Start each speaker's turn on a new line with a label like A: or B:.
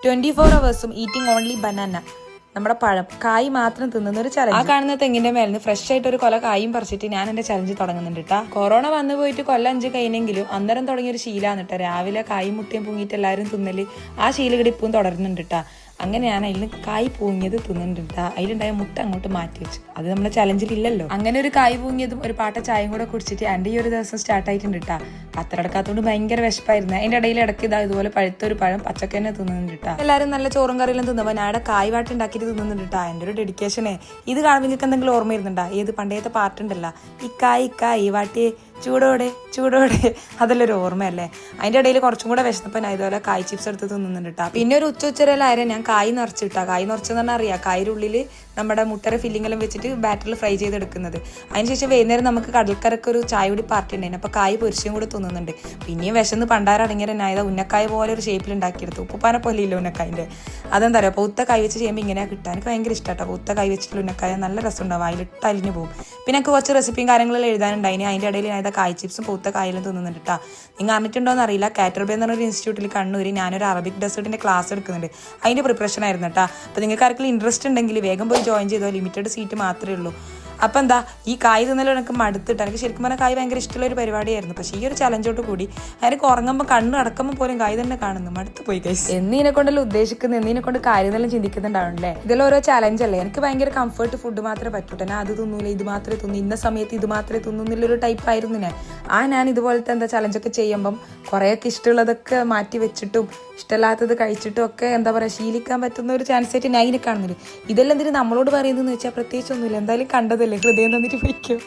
A: 24 hours eating only banana. നമ്മുടെ പഴം കായ് മാത്രം തിന്നുന്ന ഒരു ചലഞ്ച്. ആ കാണുന്ന തെങ്ങിന്റെ മേലിന് ഫ്രഷ് ആയിട്ട് ഒരു കൊല കായും പറിച്ചിട്ട് ഞാൻ എന്റെ ചലഞ്ച് തുടങ്ങുന്നുണ്ട് കേട്ടാ. കൊറോണ വന്നു പോയിട്ട് കൊല്ലം 5 കഴിഞ്ഞെങ്കിലും അന്നേരം തുടങ്ങിയ ഒരു ശീലാണ് കേട്ടോ. രാവിലെ കായും മുട്ടയും പൂങ്ങിയിട്ട് എല്ലാവരും തിന്നല് ആ ശീലകടി ഇപ്പം തുടരുന്നുണ്ട് കേട്ടാ. അങ്ങനെ ഞാൻ അതിന് കായ് പൂങ്ങിയത് തിന്നുന്നുണ്ട് കേട്ടാ. അതിലുണ്ടായ മുട്ട അങ്ങോട്ട് മാറ്റി വെച്ചു. അത് നമ്മുടെ ചലഞ്ചിൽ ഇല്ലല്ലോ. അങ്ങനെ ഒരു കായ് പൂങ്ങിയതും ഒരു പാട്ട ചായയും കൂടെ കുടിച്ചിട്ട് എൻ്റെ ഈ ഒരു ദിവസം സ്റ്റാർട്ട് ആയിട്ടുണ്ട് കേട്ടാ. പത്രടക്കാത്തോണ്ട് ഭയങ്കര വിശപ്പായിരുന്നു. അതിന്റെ ഇടയിൽ ഇടയ്ക്ക് ഇതുപോലെ പഴുത്തൊരു പഴം പച്ചക്കന്നെ തിന്നുന്നുണ്ട് കേട്ടാ. എല്ലാവരും നല്ല ചോറും കറിയെല്ലാം തിന്നുമ്പോൾ ഞാൻ കായ് വാട്ടി ഉണ്ടാക്കിയിട്ട് തിന്നുന്നുണ്ട് കേട്ടാ. എൻ്റെ ഒരു ഡെഡിക്കേഷനെ ഇത് കാണുമ്പോൾ നിങ്ങൾക്ക് എന്തെങ്കിലും ഓർമ്മ വരുന്നുണ്ടാ? ഏത് പണ്ടേത്തെ പാട്ടുണ്ടല്ലോ, ഈ കായ് വാട്ടി ചൂടോടെ ചൂടോടെ, അതെല്ലാം ഒരു ഓർമ്മയല്ലേ. അതിന്റെ ഇടയിൽ കുറച്ചും കൂടെ വിശന്നപ്പോൾ ഞാൻ ഇതുപോലെ കായ് ചിപ്സ് എടുത്ത് തിന്നുന്നുണ്ട് കേട്ടാ. പിന്നെ ഒരു ഉച്ചവരെല്ലായിരുന്നു ഞാൻ കായ് നിറച്ചിട്ടാ. കായ് നിറച്ചെന്ന് പറഞ്ഞാൽ അറിയാം, കായുടെ ഉള്ളിൽ നമ്മുടെ മുട്ടയുടെ ഫില്ലിംഗ് എല്ലാം വെച്ചിട്ട് ബാറ്ററിൽ ഫ്രൈ ചെയ്തെടുക്കുന്നത്. അതിനുശേഷം വൈകുന്നേരം നമുക്ക് കടൽക്കരക്ക് ഒരു ചായ കൂടി പാർട്ടി ഉണ്ടായിരുന്നു. അപ്പോൾ കായ് പൊരിച്ചും കൂടെ തിന്നുന്നുണ്ട്. പിന്നെയും വിശന്ന് പണ്ടാരടങ്ങിയ ഞാൻ ഉന്നക്കായ പോലെ ഒരു ഷേപ്പിൽ ഉണ്ടാക്കിയെടുത്തു. ഉപ്പുപ്പാനെ പോലെ ഇല്ല ഉന്നക്കായൻ്റെ. അതെന്താ പറയുക, പൂത്ത കായ് വെച്ച് ചെയ്യുമ്പോൾ ഇങ്ങനെയാണ് കിട്ടുക. എനിക്ക് ഭയങ്കര ഇഷ്ടമാട്ടോ പൂത്ത കായ് വെച്ചിട്ടുള്ള ഉന്നക്കായ. നല്ല രസമുണ്ടാവും, അതിലിട്ട് അലിഞ്ഞു പോകും. പിന്നെ എനിക്ക് കുറച്ച് റെസിപ്പിയും കാര്യങ്ങളെല്ലാം എഴുതാനുണ്ടായിന്. അതിൻ്റെ ഇടയിൽ ഞാൻ കായ് ചിപ്സും പൂത്ത കായലും തിന്നുന്നുണ്ട് കേട്ടോ. നിങ്ങൾ അറിഞ്ഞിട്ടുണ്ടോയെന്ന് അറിയില്ല, കാറ്റർബേ എന്ന് പറഞ്ഞൊരു ഇൻസ്റ്റിറ്റ്യൂട്ടിൽ കണ്ണൂർ ഞാനൊരു അറബിക് ഡെസേർട്ടിൻ്റെ ക്ലാസ് എടുക്കുന്നുണ്ട്. അതിൻ്റെ പ്രിപ്പറേഷൻ ആയിരുന്നു കേട്ടോ. അപ്പോൾ നിങ്ങൾക്ക് ആർക്കെങ്കിലും ഇൻട്രസ്റ്റ് ഉണ്ടെങ്കിൽ വേഗം പോയി ജോയിൻ ചെയ്തോ. ലിമിറ്റഡ് സീറ്റ് മാത്രമേ ഉള്ളൂ. അപ്പം എന്താ ഈ കായ് തിന്നലും എനിക്ക് മടുത്തിട്ട്. എനിക്ക് ശരിക്കും പറഞ്ഞാൽ കായ് ഭയങ്കര ഇഷ്ടമുള്ള ഒരു പരിപാടിയായിരുന്നു. പക്ഷേ ഈ ഒരു ചലഞ്ചോട്ട് കൂടി എനിക്ക് ഉറങ്ങുമ്പോൾ കണ്ണ് അടക്കുമ്പോൾ പോലും കായ് തന്നെ കാണുന്നു. മടുത്ത് പോയി ഗൈസ്. എന്നതിനെ കൊണ്ടല്ലോ ഉദ്ദേശിക്കുന്നത്, എന്നതിനെ കൊണ്ട് കാര്യമെല്ലാം ചിന്തിക്കുന്നുണ്ടാവണല്ലേ. ഇതെല്ലാം ഓരോ ചലഞ്ച് അല്ലേ. എനിക്ക് ഭയങ്കര കംഫർട്ട് ഫുഡ് മാത്രമേ പറ്റൂട്ടെ. ഞാൻ അത് തിന്നൂല, ഇത് മാത്രമേ തിന്നു, ഇന്ന സമയത്ത് ഇത് മാത്രമേ തിന്നുന്നില്ലൊരു ടൈപ്പ് ആയിരുന്നു ഞാൻ. ഞാൻ ഇതുപോലത്തെ എന്താ ചലഞ്ചൊക്കെ ചെയ്യുമ്പം കുറേയൊക്കെ ഇഷ്ടമുള്ളതൊക്കെ മാറ്റി വെച്ചിട്ടും ഇഷ്ടമില്ലാത്തത് കഴിച്ചിട്ടും ഒക്കെ എന്താ പറയുക ശീലിക്കാൻ പറ്റുന്ന ഒരു ചാൻസ് ആയിട്ട് ഞാൻ ഇതിനെ കാണുന്നില്ല. ഇതെല്ലാം എന്തിനും നമ്മളോട് പറയുന്നതെന്ന് വെച്ചാൽ പ്രത്യേകിച്ചൊന്നുമില്ല. എന്തായാലും കണ്ടതല്ലേ, ഹൃദയം തന്നിട്ട് വയ്ക്കും.